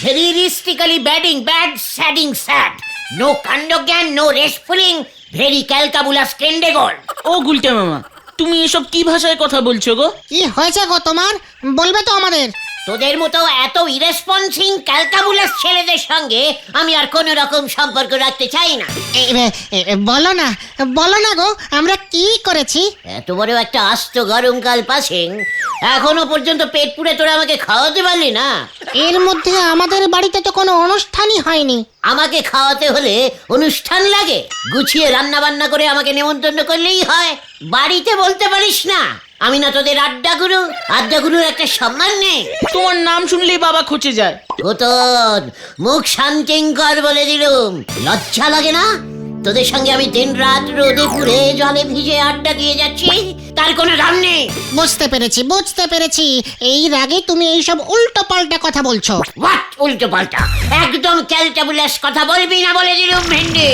Realistically batting bad, sadding sad. No kandogyan, no restfulling, very calcabulous kendegol. ও গুলটে মামা, তুমি এসব কি ভাষায় কথা বলছো গো? কি হয়েছে গো তোমার? বলবে তো আমাদের। তোদের মতো এত ইরেসপন্সিং ক্যালকাবুলাস ছেলেদের সঙ্গে আমি আর কোনো রকম সম্পর্ক রাখতে চাই না। বলো না, বলো না গো, আমরা কি করেছি? এত বড় একটা আস্ত গরমকাল পাশেন, এখনো পর্যন্ত পেট পুড়ে তোরা আমাকে খাওয়াতে পারলি না। এর মধ্যে আমাদের বাড়িতে তো কোনো অনুষ্ঠানই হয়নি। আমাকে খাওয়াতে হলে অনুষ্ঠান লাগে? গুছিয়ে রান্না বান্না করে আমাকে নেমন্তন্ন করলেই হয়। বাড়িতে বলতে পারিস না আমি না তোদের আড্ডা গুরুর একটা সম্মান নেই? তোমার নাম শুনলেই বাবা খচে যায়। তোর মুখ শান্তিঙ্কর বলে দিলুম, লজ্জা লাগে না? তোদের সঙ্গে আমি দিন রাত রোদে পুড়ে জলে ভিজে আড্ডা দিয়ে যাচ্ছি, তার কোনো দাম নেই। বুঝতে পেরেছি। এই রাগে তুমি এইসব উল্টো পাল্টা কথা বলছো। হোয়াট উল্টো পাল্টা? একদম ক্যালটাবুলাস কথা বলবি না বলে দিলুম ভেন্ডি।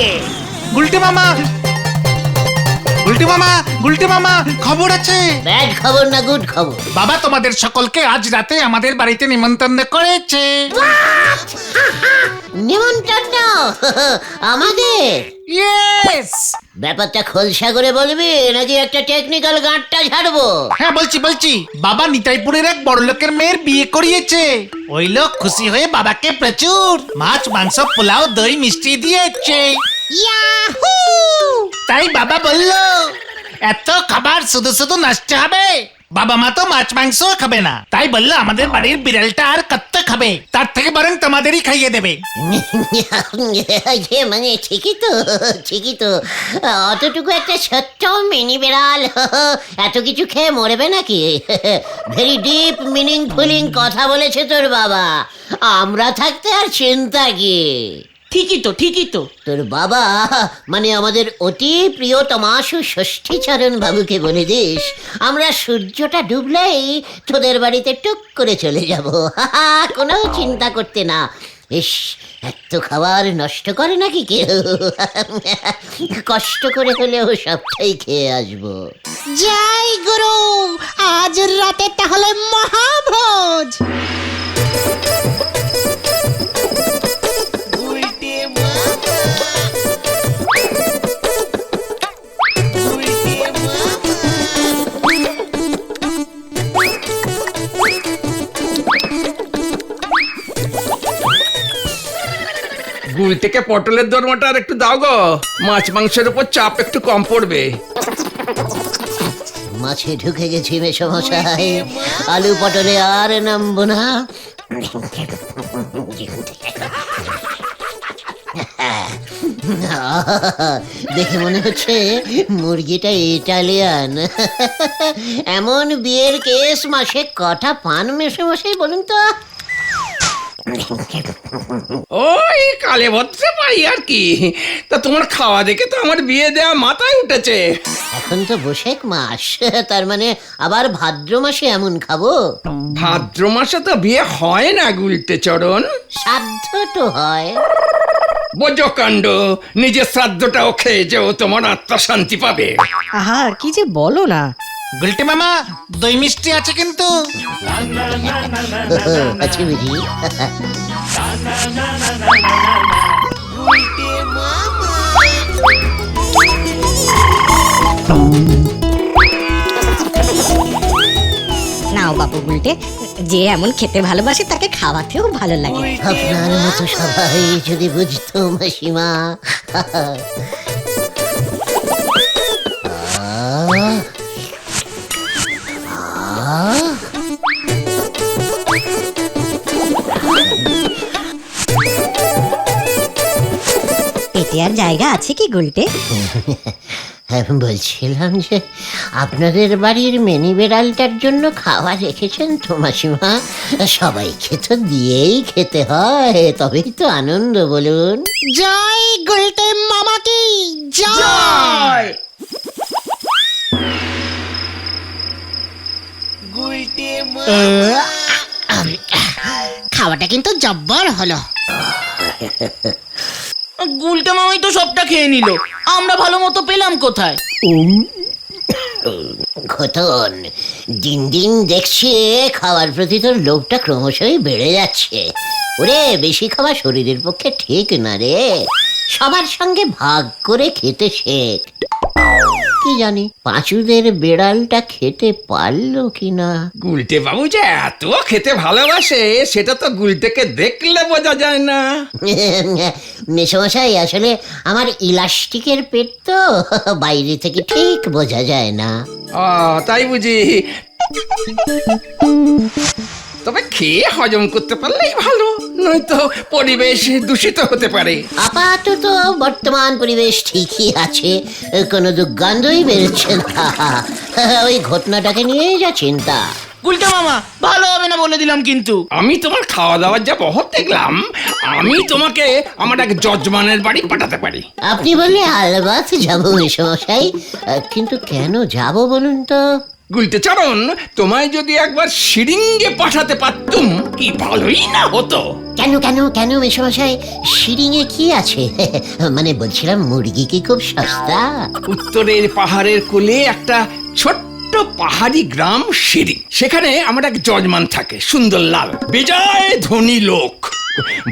গুলটে মামা খবর আছে। ব্যাড খবর না গুড খবর? বাবা তোমাদের সকলকে আজ রাতে আমাদের বাড়িতে নিমন্ত্রণ করেছে। নিমন্ত্রণ আমাদের? ইয়েস। ব্যাপারটা খোলসা করে বলবি নাকি একটা টেকনিক্যাল গাঁটটা ঝাড়বো? হ্যাঁ বলছি। বাবা নিতাইপুরের এক বড় লোকের মেয়ের বিয়ে করিয়েছে। ওই লোক খুশি হয়ে বাবাকে প্রচুর মাছ, মাংস, পোলাও, দই, মিষ্টি দিয়েছে। ইয়াহু! তাই বাবা বলল এত খাবার শুধু নষ্ট হবে। বাবা মা তো মাছ মাংস খাবে না, তাই বললো আমাদের বাড়ির বিড়ালটা আর কত খাবে, তার থেকে বরং তোমাদেরই খাইয়ে দেবে। মানে ঠিকই তো অতটুকু একটা ছোট্ট মিনি বিড়াল এত কিছু খেয়ে মরবে নাকি? ভেরি ডিপ মিনিংফুলিং কথা বলেছে তোর বাবা। আমরা থাকতে আর চিন্তা কি? ঠিকই তো তোর বাবা মানে আমাদের অতি প্রিয় তমাশু ষষ্ঠীচরণ বাবুকে বলে দিস আমরা সূর্যটা ডুবলেই তোদের বাড়িতে টুক করে চলে যাব। কোনো চিন্তা করতে না। ইস, এত খাবার নষ্ট করে নাকি কেউ? কষ্ট করে হলেও সবটাই খেয়ে আসবো। জয় গুরু, আজ রাতে তাহলে মহাভোজ। গুল থেকে পটলের দরমাটা আর একটু দাও গো, মাছ মাংসের উপর চাপ একটু কম পড়বে। মাছে ঢুকে গেছি মেসমশাই, আলু পটলে আর নামবো না। দেখে মনে হচ্ছে মুরগিটা ইটালিয়ান। এমন বিয়ের কেস মাসে কটা পান মেসমশাই বলুন তো? ওই কালে ভদ্রে পাই আর কি। তা তোমার খাওয়া দেখে তো আমার বিয়ে দেওয়া মাথায় উঠেছে। এখন তো বৈশাখ মাস, তার মানে আবার ভাদ্র মাসে এমন খাবো? ভাদ্র মাসে তো বিয়ে হয় না গুলটে চরণ। সাধ্য তো হয়। বজ্রকাণ্ড, নিজের শ্রাদ্ধটাও খেয়ে যেও, তোমার আত্মা শান্তি পাবে। আহা কি যে বলো না। গুলটে মামা দই মিষ্টি আছে কিন্তু। আছে বুঝি? নাও বাবু গুলটে, যে এমন খেতে ভালোবাসে তাকে খাওয়াতেও ভালো লাগে। আপনার মতো সবাই যদি বুঝতো মাসিমা। পেটে আর জায়গা আছে কি গুলটে? বলছিলাম যে আপনাদের বাড়ির মিনি বিড়ালটার জন্য খাওয়া রেখেছেন তো মাসিমা? সবাইকে তো দিয়েই খেতে হয়, তবেই তো আনন্দ বলুন। জয় গুলটে মামা কি জয়। খাওয়াটা কিন্তু জব্বর হলো। গুলটে মামাই তো সবটা খেয়ে নিল, আমরা ভালো মতো পেলাম কোথায়? ঘটন, দিন দিন দেখছি খাওয়ার প্রতি তোর লোভটা ক্রমশই বেড়ে যাচ্ছে। ওরে, বেশি খাওয়া শরীরের পক্ষে ঠিক না রে। সবার সঙ্গে ভাগ করে খেতে শেখ। কি জানি পাঁচুদের বেড়ালটা খেতে পারলো কিনা। গুলটে বাবু যে এত খেতে ভালোবাসে সেটা তো গুলটেকে দেখলে বোঝা যায় না। মেসমশাই, আসলে আমার ইলাস্টিকের পেট তো, বাইরে থেকে ঠিক বোঝা যায় না। ও তাই বুঝি। তবে খেয়ে হজম করতে পারলেই ভালো, নয়তো পরিবেশ দূষিত হতে পারে। আপাতত বর্তমান পরিবেশ ঠিকই আছে, কোনো দুর্গন্ধই বেরোচ্ছে না। ওই ঘটনাটাকে নিয়ে যা চিন্তা। গুলটে মামা, ভালো হবে না বলে দিলাম কিন্তু। আমি তোমার খাওয়া দাওয়ার যা বহর দেখলাম, আমি তোমাকে আমার এক যজমানের বাড়ি পাঠাতে পারি। আপনি বললে আলবাত যাবো মেসমশাই, কিন্তু কেন যাব বলুন তো? গুলটে চরণ, তোমায় যদি একবার শিরিঙ্গে পাঠাতে পারতুম কি ভালোই না হতো। কেন কেন কেন মেসমশাই, শিরিঙে কি আছে? মানে বলছিলাম, মুরগি কি খুব সস্তা? উত্তরের পাহাড়ের কোলে একটা ছোট্ট পাহাড়ি গ্রাম শিরিং, সেখানে আমার এক যজমান থাকে, সুন্দর লাল, বেজায় ধনী লোক।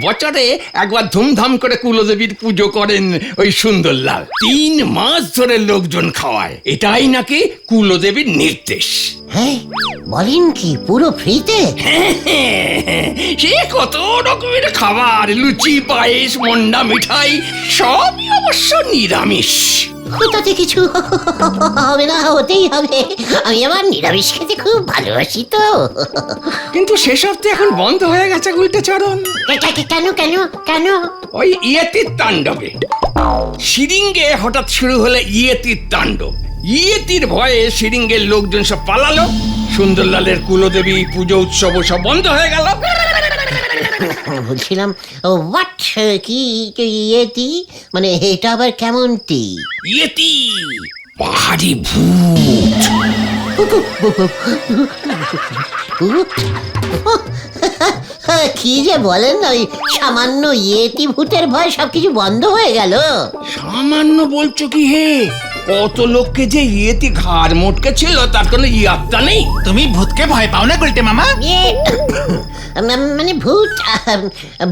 বছরে একবার ধুমধাম করে কুলদেবীর পুজো করেন ওই সুন্দর লাল। 3 মাস ধরে লোকজন খাওয়ায়, এটাই নাকি কুলদেবীর নির্দেশ। হ্যাঁ, বলেন কি, পুরো ফ্রিতে? সে কত রকমের খাবার, লুচি, পায়েস, মন্ডা, মিঠাই, সবই অবশ্য নিরামিষ। তাতে কিছু হবে না, হতেই হবে। আমি আবার নিরামিষ খেতে খুব ভালোবাসি তো। কিন্তু সেসব তো এখন বন্ধ হয়ে গেছে গুলটে চরণ। কেন কেন কেন? ওই ইয়েতির তাণ্ডবে। শিরিঙ্গে হঠাৎ শুরু হলো ইয়েতির তাণ্ডব। ইয়েতির ভয়ে শিরিঙ্গের লোকজন সব পালালো, সুন্দরলালের কুলদেবী পুজো উৎসব সব বন্ধ হয়ে গেল। বলছিলাম, হোয়াট, কি ইয়েতি মানে এটা আবার কেমন টি? ইয়েতি পাহাড়ি ভূত। কি যে বলেন, ওই সামান্য ইয়েতি ভূতের ভয় সবকিছু বন্ধ হয়ে গেল? সামান্য বলছো কি হে? কত লোককে যে ইয়েতি ঘাড় মোটকে ছিল, তার কোনো ইয়াত্তা নেই। তুমি ভূতকে ভয় পাও না গুলটে মামা? মানে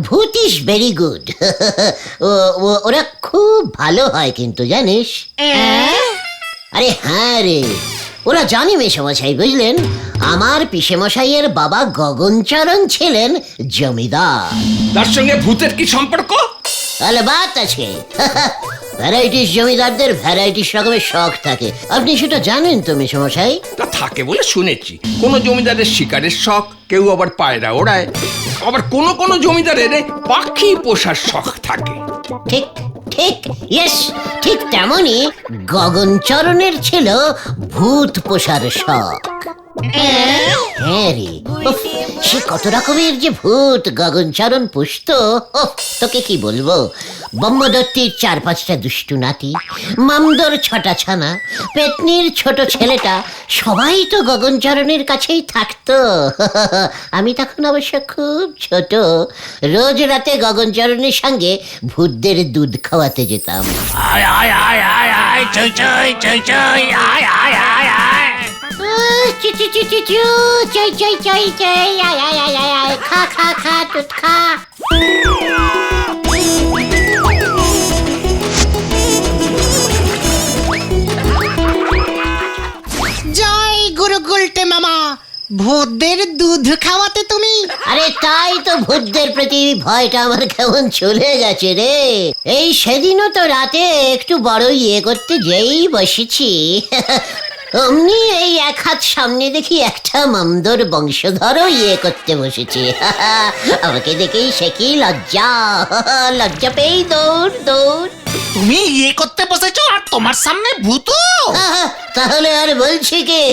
ভূত ইজ ভেরি গুড। ওরা খুব ভালো হয় কিন্তু, জানিস? আরে হ্যাঁ রে, ওরা জানি মেসমশাই, বুঝলেন? আমার পিসেমশাইয়ের বাবা গগনচরণ ছিলেন জমিদার। তার সঙ্গে ভূতের কি সম্পর্ক? আলবাত আছে। ভ্যারাইটিস জমিদারদের ভ্যারাইটিস রকমের শখ থাকে, আপনি সেটা জানেন তো মেসমশাই? তা থাকে বলে শুনেছি। কোন জমিদারের শিকারের শখ, কেউ আবার পায়রা ওড়ায়, আবার কোন জমিদারের পাখি পোষার শখ থাকে। ঠিক ঠিক, ইয়েস, ঠিক তেমনই গগনচরণের ছিল ভূত পোষার শখ। হ্যাঁ রে, উফ, সে কত রকমের যে ভূত গগনচরণ পুষত, তোকে কি বলবো। ব্রহ্মদত্তির 4-5টা দুষ্টু নাতি, মামদর 6টা ছানা, পেতনির ছোট ছেলেটা, সবাই তো গগনচরণের কাছেই থাকতো। আমি তখন অবশ্য খুব ছোট, রোজ রাতে গগনচরণের সঙ্গে ভূতদের দুধ খাওয়াতে যেতাম। আয় আয় আয় আয় আয়, চই চই চই চই, আয় আয় আয় আয়। চু চু চু চু চু, চই চই চই চই, আয় আয় আয় আয় আয়, খা খা খা দুধ খা। জয় গুরু গুলটে মামা, ভূতদের দুধ খাওয়াতে তুমি? আরে তাই তো, ভূতদের প্রতি ভয়টা আমার কেমন চলে গেছে রে। এই সেদিনও তো রাতে একটু বড় ইয়ে করতে যেই বসেছি, অমনি এই 1 হাত সামনে দেখি একটা মামদর বংশধরও ইয়ে করতে বসেছে। আমাকে দেখেই সে কি লজ্জা, লজ্জা পেয়েই দৌড় দৌড়। তুমি ইয়ে করতে বসেছো আর তোমার সামনে ভূত? তাহলে আর বলছি কি,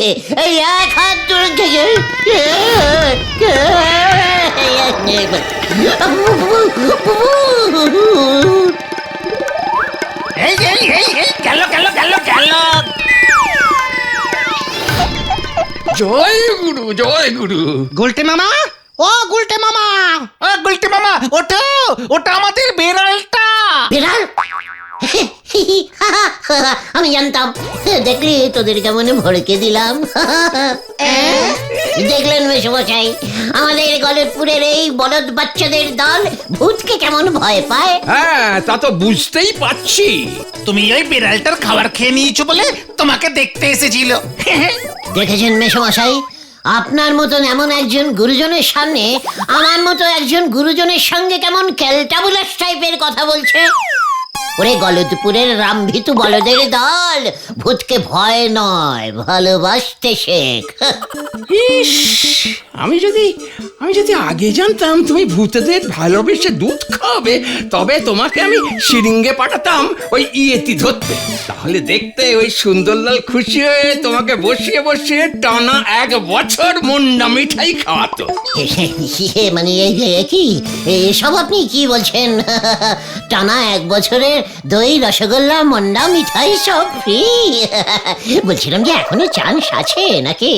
এই 1 হাত দূরে থেকে এই এই এই এই, গেল গেল গেল গেল। জয় গুরু, জয় গুরু। গুলটে মামা, ও গুলটে মামা, ও গুলটে মামা, ওঠো, ওটা আমাদের বেড়ালটা। বিড়াল? আমি জানতাম। দেখলি তোদের কেমন ভড়কে দিলাম। দেখলেন মেশমশাই, আমাদের গলতপুরের এই বলদ বাচ্চাদের দল ভূতকে কেমন ভয় পায়। হ্যাঁ, তা তো বুঝতেই পারছি। তুমি ওই বিড়ালটার খাবার খেয়ে নিয়েছো বলে তোমাকে দেখতে এসেছিল। দেখেছেন মেশমশাই, আপনার মতন এমন একজন গুরুজনের সামনে আমার মতো একজন গুরুজনের সঙ্গে কেমন ক্যালটাবুলাস টাইপের কথা বলছে। ওরে গলতপুরের রামভিতু বলদের দল, ভূতকে ভয় নয় ভালোবাসতে শেখ। ইস, আমি যদি আগে জানতাম তুমি ভূতেদের ভালোবেসে দুধ খাওয়াবে, তবে তোমাকে আমি শিরিঙ্গে পাঠাতাম ওই ইয়েতি ধরতে। তাহলে দেখতে ওই সুন্দরলাল খুশি হয়ে তোমাকে বসিয়ে বসিয়ে টানা 1 বছর মুন্ডা মিঠাই খাওয়াতো। মানে কি এসব আপনি কি বলছেন? টানা 1 বছরের দই রসগোল্লা মন্ডা মিঠাই সব ফ্রি। বলছিলাম যে এখনো চান্স আছে নাকি?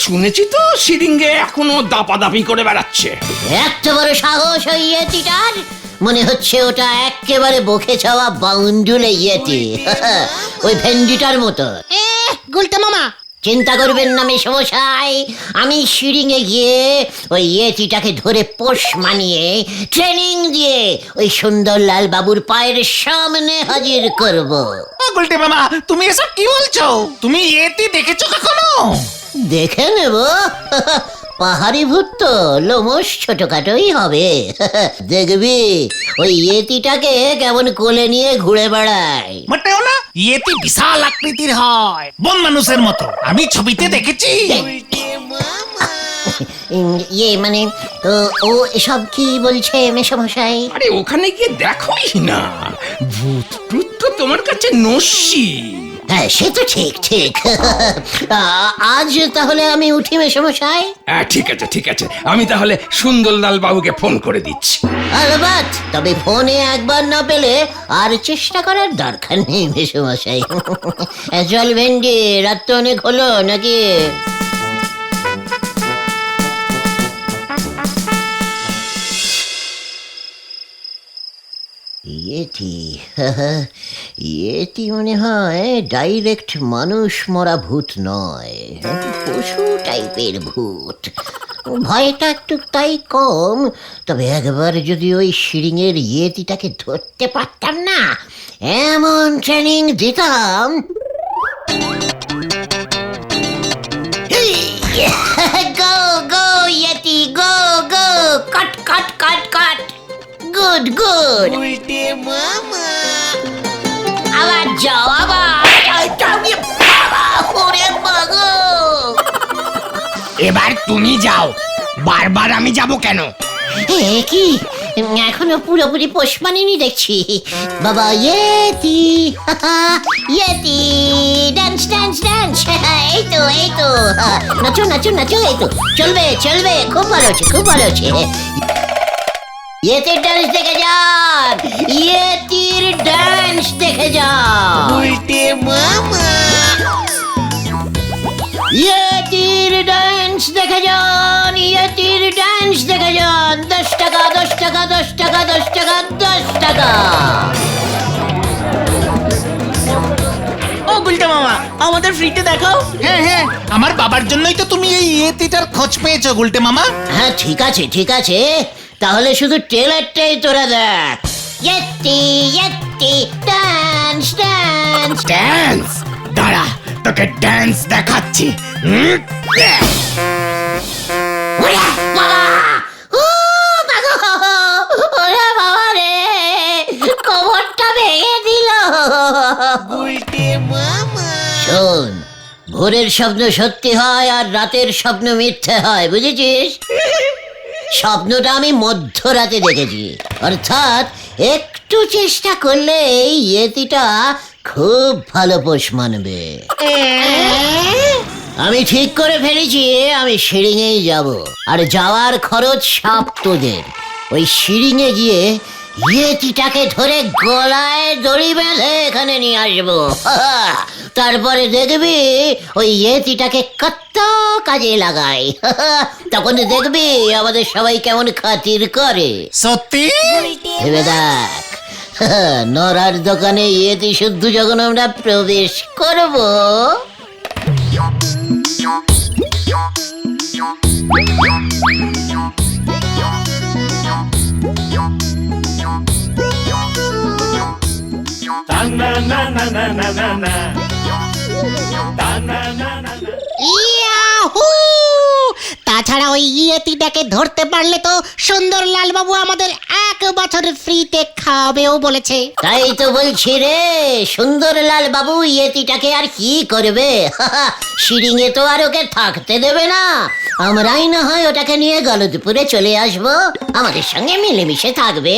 শুনেছি তো শিরিঙ্গে এখনো দাপাদাপি করে বেড়াচ্ছে। এত বড় সাহস ওই ইয়েতিটার! মনে হচ্ছে ওটা একেবারে বকে ছাওয়া বাউন্ডুলে ইয়েতি। ওই ভেন্ডিটার মতো। গুলটে মামা, চিন্তা করবেন না মেশমশাই, আমি শিরিঙে গিয়ে ওই ইয়েতিটাকে ধরে পোষ মানিয়ে ট্রেনিং দিয়ে ওই সুন্দরলাল বাবুর পায়ের সামনে হাজির করব। গুলটে মামা, তুমি এসব কি বলছো? তুমি ইয়েতি দেখেছো কখনো? দেখে নেব। পাহাড়ি ভূত তো লোমস ছোটখাটোই হবে। দেখবি ওই ইয়েতিটাকে কেমন কোলে নিয়ে ঘুরে বেড়ায়। মোটেও না, ইয়েতি বিশাল আকৃতির হয়, বন মানুষের মতো। আমি ছবিতে দেখেছি। ইয়ে মানে ও এসব কি বলছে মেশমশাই? আরে ওখানে গিয়ে দেখোই না, ভূত টুত তো তোমার কাছে নস্যি। হ্যাঁ সে তো ঠিক ঠিক। আজ তাহলে আমি উঠি মেশমশাই। হ্যাঁ ঠিক আছে, আমি তাহলে সুন্দরলাল বাবুকে ফোন করে দিচ্ছি। আলবাত, তবে ফোনে একবার না পেলে আর চেষ্টা করার দরকার নেই মেশমশাই। চল ভেন্ডি, রাত তো অনেক হলো নাকি? ইয়েটি মনে হয় ডাইরেক্ট মানুষ মরা ভূত নয়, পশু টাইপের ভূত। ভয়টা একটু তাই কম। তবে একবার যদি ওই শিরিঙের ইয়েটিটাকে ধরতে পারতাম না, এমন ট্রেনিং দিতাম। গো গো ইয়েটি go go, cut cut cut cut. Good good. আবার যাও, আবার এবার তুমি যাও, বারবার আমি যাব কেন? কি এখনো পুরোপুরি পোষ মানিনি দেখছি। বাবা Yeti, Yeti dance dance dance. এই তো নাচো নাচো নাচো। এই তো চলবে চলবে, খুব ভালো হচ্ছে খুব ভালো হচ্ছে। ইয়েতির ডান্স দেখে যান, ইয়েতির ডান্স দেখে যান। ইয়েতির ডান্স দেখে যান, ইয়েতির ডান্স দেখে যান। 10 টাকা 10 টাকা 10 টাকা 10 টাকা 10 টাকা। ও গুলটা মামা, আমাদের ফ্রিতে দেখাও। হ্যাঁ, আমার বাবার জন্যই তো তুমি এই ইয়েতিটার খোঁজ পেয়েছো গুলটে মামা। হ্যাঁ ঠিক আছে, তাহলে শুধু ট্রেলারটাই তোরা দেখ। Yeti Yeti dance dance. Dance? দাঁড়া, তোকে ড্যান্স দেখাচ্ছি। ওরে বাবা! ও বাবা! ওরে বাবা রে! কোমরটা ভেঙে দিল। শোন, ভোরের স্বপ্ন সত্যি হয় আর রাতের স্বপ্ন মিথ্যে হয়, বুঝেছিস? স্বপ্নটা আমি মধ্যরাতে দেখেছি, অর্থাৎ একটু চেষ্টা করলে এই ইয়েতিটা খুব ভালো পোষ মানবে। আমি ঠিক করে ফেলেছি, আমি শিরিঙেই যাব, আর যাওয়ার খরচ সব তোদের। ওই শিরিঙে গিয়ে ইয়েতিটাকে ধরে গলায় দড়ি বেঁধে এখানে নিয়ে আসবো। তারপরে দেখবি ওই ইয়েতিটাকে কত কাজে লাগাই। তখন দেখবি আমাদের সবাই কেমন খাতির করে। সত্যি? ভেবে দেখ, নরার দোকানে ইয়েতি শুদ্ধ যখন আমরা প্রবেশ করব, ইয়াহু! তাছাড়া ওই ইয়েতিটাকে ধরতে পারলে তো সুন্দরলাল বাবু আমাদের 1 বছর ফ্রিতে খাওয়াবেও বলেছে। তাই তো বলছি রে, সুন্দরলাল বাবু ইয়েতিটাকে আর কি করবে? শিরিঙে তো আর ওকে থাকতে দেবে না। আমরাই না হয় ওটাকে নিয়ে গলদপুরে চলে আসবো, আমাদের সঙ্গে মিলেমিশে থাকবে।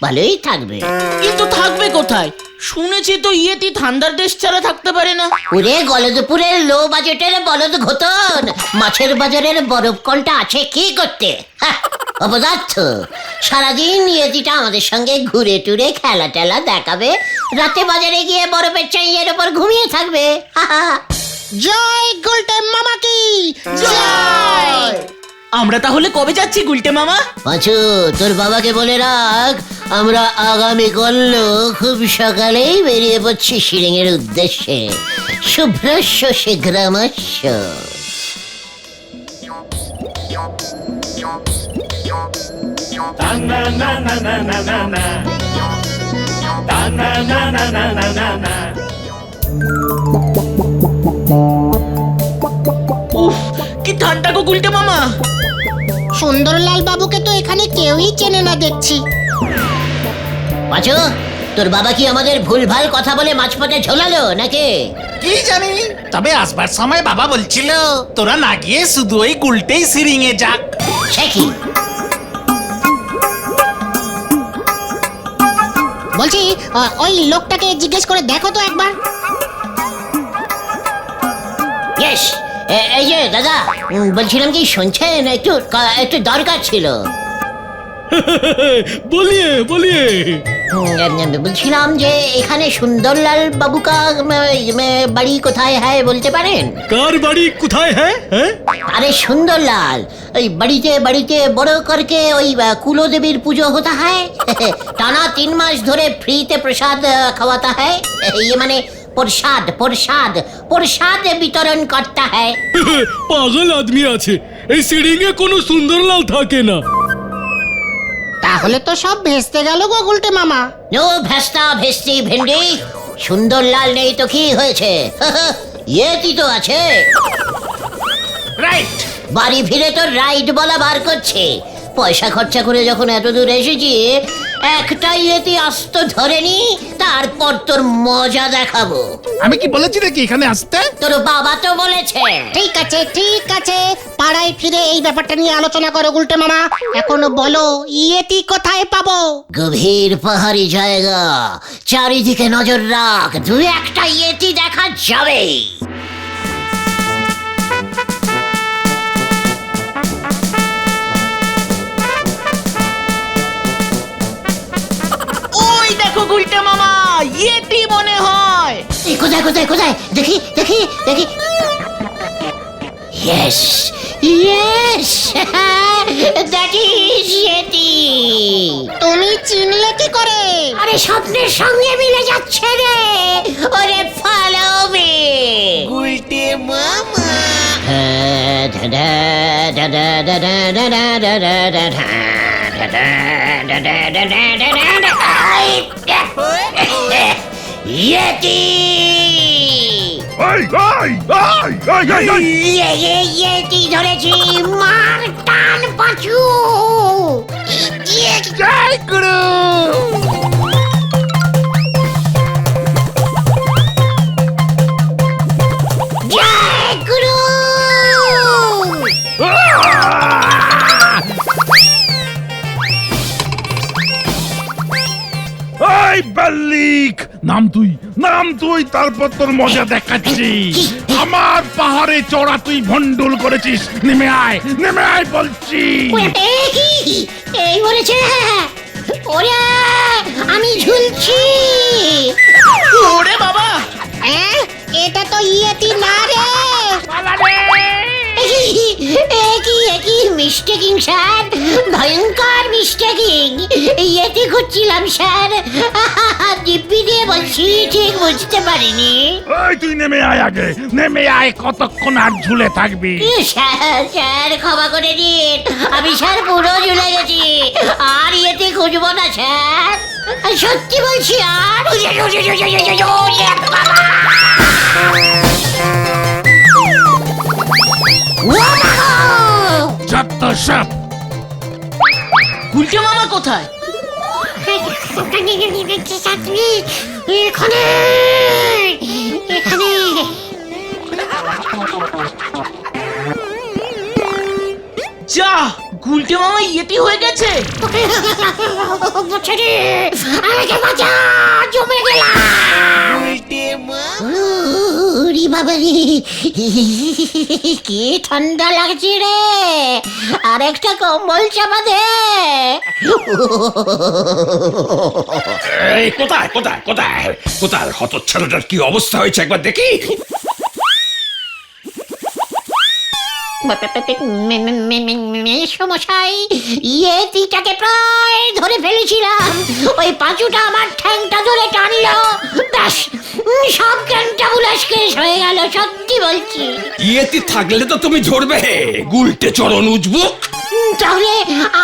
ভালোই থাকবে। কিন্তু থাকবে কোথায়? শুনেছি তো ইয়েতি ঠান্ডার দেশ ছাড়া থাকতে পারে না। ওরে গলদপুরের লো বাজেটের বলদ ঘোতন, মাছের বাজারের বরফ কলটা আছে কি করতে? অপদার্থ, সারাদিন ইয়েতিটা আমাদের সঙ্গে ঘুরে টুরে খেলা টেলা দেখাবে, রাতে বাজারে গিয়ে বরফের চাইয়ের ওপর ঘুমিয়ে থাকবে। জয় গুলটে মামা কি জয়! আমরা তাহলে কবে যাচ্ছি গুলটে মামা? পাঁচু, তোর বাবাকে বলে রাখ, আমরা আগামী কল্য খুব সকালেই বেরিয়ে পড়ছি শিরিঙের উদ্দেশ্যে। শুভ্রস্য শীঘ্রমস্য। উফ, কি ঠান্ডা গো গুলটে মামা। সুন্দরলাল বাবুকে তো এখানে কেউই চেনে না দেখছি। পাঁচু, তোর বাবা কি আমাদের ভুলভাল কথা বলে মাঝপথে ঝোলালো নাকি? কি জানি, তবে আসবার সময় বাবা বলছিল তোরা না গিয়ে শুধু ওই গুলটেই সিরিংয়ে যাক। সে কি? বলছি ওই লোকটাকে জিজ্ঞেস করে দেখো তো একবার। ইয়েস, এই যে দাদা, বলছিলাম কি শুনছেন? একটু দরকার ছিল। बोलिए बोलिए। বলছিলাম যে এখানে সুন্দরলাল বাবু কা বাড়ি কোথায় হয় বলতে পারেন? कार बाड़ी कुथाय है हैं? আরে সুন্দরলাল, ওই বাড়িতে বাড়িতে বড় করকে ওই কুলদেবীর পুজো হতা হয়। টানা 3 মাস ধরে ফ্রিতে প্রসাদ খাওয়াতা হয়। ये মানে প্রসাদ প্রসাদ প্রসাদ বিতরণ করতা হয়। পাগল আদমি আছে, এই সিডিংয়ে কোনো সুন্দরলাল থাকে না। তাহলে তো সব ভেস্তে গেল গো গুলটে মামা। নো ভেস্তা ভেস্তি ভেন্ডি, সুন্দরলাল নেই তো কি হয়েছে? ইয়েতি তো আছে। রাইট। বাড়ি ফিরে তো রাইড বলা বার করছে। পয়সা খরচা করে যখন এত দূর এসেছি, একটা ইয়েতি আস্ত ধরেনি, তারপর তোর মজা দেখাবো। আমি কি বলেছি নাকি এখানে আসতে? তোর বাবা তো বলেছে। ঠিক আছে ঠিক আছে, পাড়ায় ফিরে এই ব্যাপারটা নিয়ে আলোচনা করো গুলটে মামা। এখনো বলো ইয়েতি কোথায় পাবো? গভীর পাহাড়ি জায়গা, চারিদিকে নজর রাখ, 2-1টা ইয়েতি দেখা যাবে। ওই দেখো গুলটে মামা, ইয়েতি মনে হয়। এই কোথায় কোথায় কোথায়? দেখি দেখি দেখি। Yes yes, that is Yeti. তুমি চিনলে কি করে? আরে স্বপ্নের সঙ্গে মিলে যাচ্ছে রে। ওরে ফলো মি গুলটে মামা। ইয়েতি ইয়েতি ধরেছি, মার টান পাঁচু। জয় গুরু। জয় গুরু। এই বাল্লিক, নাম তুই তারপর তোর মজা দেখাচ্ছি। আমার পাহাড়ে চড়া তুই ভন্ডুল করেছিস, নেমে আয় বলছি। এই বলেছে, ওরে আমি ঝুলছি। ওরে বাবা, এটা তো ইয়েতি না রে। একই মিস্টেকিং স্যার, ভয়ঙ্কর মিস্টেকিং। ইয়েতে খুঁজছিলাম স্যার, দিব্যি দিয়ে বলছি, ঠিক বুঝতে পারিনি। ওই তুই নেমে আয় আগে, নেমে আয়, কতক্ষণ আর ঝুলে থাকবি? স্যার স্যার ক্ষমা করে দিন, আমি স্যার পুরো ঝুলে গেছি, আর ইয়েতে খুঁজবো না স্যার, সত্যি বলছি। আর যত সব। গুলটে মামা কোথায়? এখানে এখানে যা, গুলটে মামা ইয়েতি হয়ে গেছে। আমাকে বাঁচা, জমে গেলাম। ওরে বাবা রে, কি ঠান্ডা লাগছে রে, আর একটা কম্বল চাপা দে। এই কোথায় কোথায় কোথায় কোথায় হতচ্ছাড়াটার কি অবস্থা হয়েছে একবার দেখি। সমস্যাই ইয়েতিটাকে প্রায় ধরে ফেলেছিলাম, ওই পাঁচুটা আমার ঠ্যাংটা ধরে টানলো, ব্যাস সব জ্ঞানটা বুলাস শেষ হয়ে গেল, সত্যি বলছি। ইয়েতি থাকলে তো তুমি ধরবে, গুলটে চরণ উজবুক। তাহলে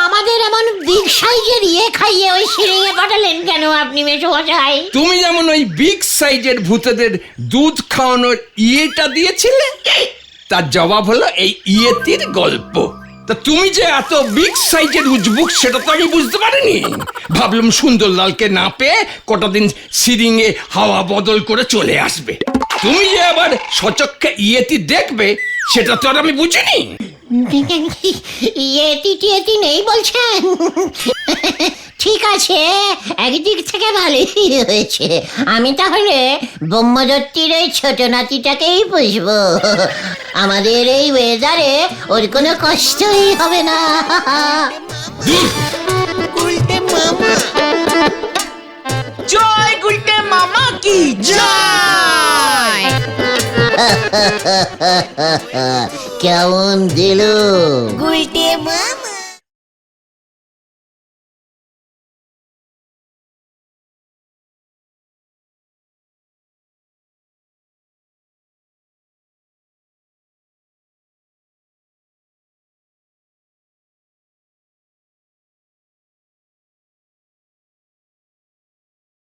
আমাদের এমন বিগ সাইজের ইয়ে খাইয়ে ওই সিঁড়িয়ে পাঠালেন কেন আপনি মেসোমশাই? তুমি যেমন ওই বিগ সাইজের ভূতেদের দুধ খাওয়ানোর ইয়েটা দিয়েছিলে, তার জবাব হলো এই ইয়েতির গল্প। তা তুমি যে এত বিগ সাইজের উজবুক সেটা তো আমি বুঝতে পারিনি। ভাবলাম সুন্দরলালকে না পেয়ে কটা দিন সিরিংয়ে হাওয়া বদল করে চলে আসবে। তুমি যে আবার সচক্ষে ইয়েতি দেখবে সেটা তো আর আমি বুঝিনি। ইয়েতি টিয়েতি নেই বলছেন? ঠিক আছে, একদিক থেকে ভালোই হয়েছে, আমি তাহলে ব্রহ্মদত্তির ওই ছোট নাতিটাকেই পুষবো, আমাদের এই ওয়েদারে ওর কোনো কষ্টই হবে না। জয় গুলটে মামা কি জয়। কেমন দিল? গুলটে মামা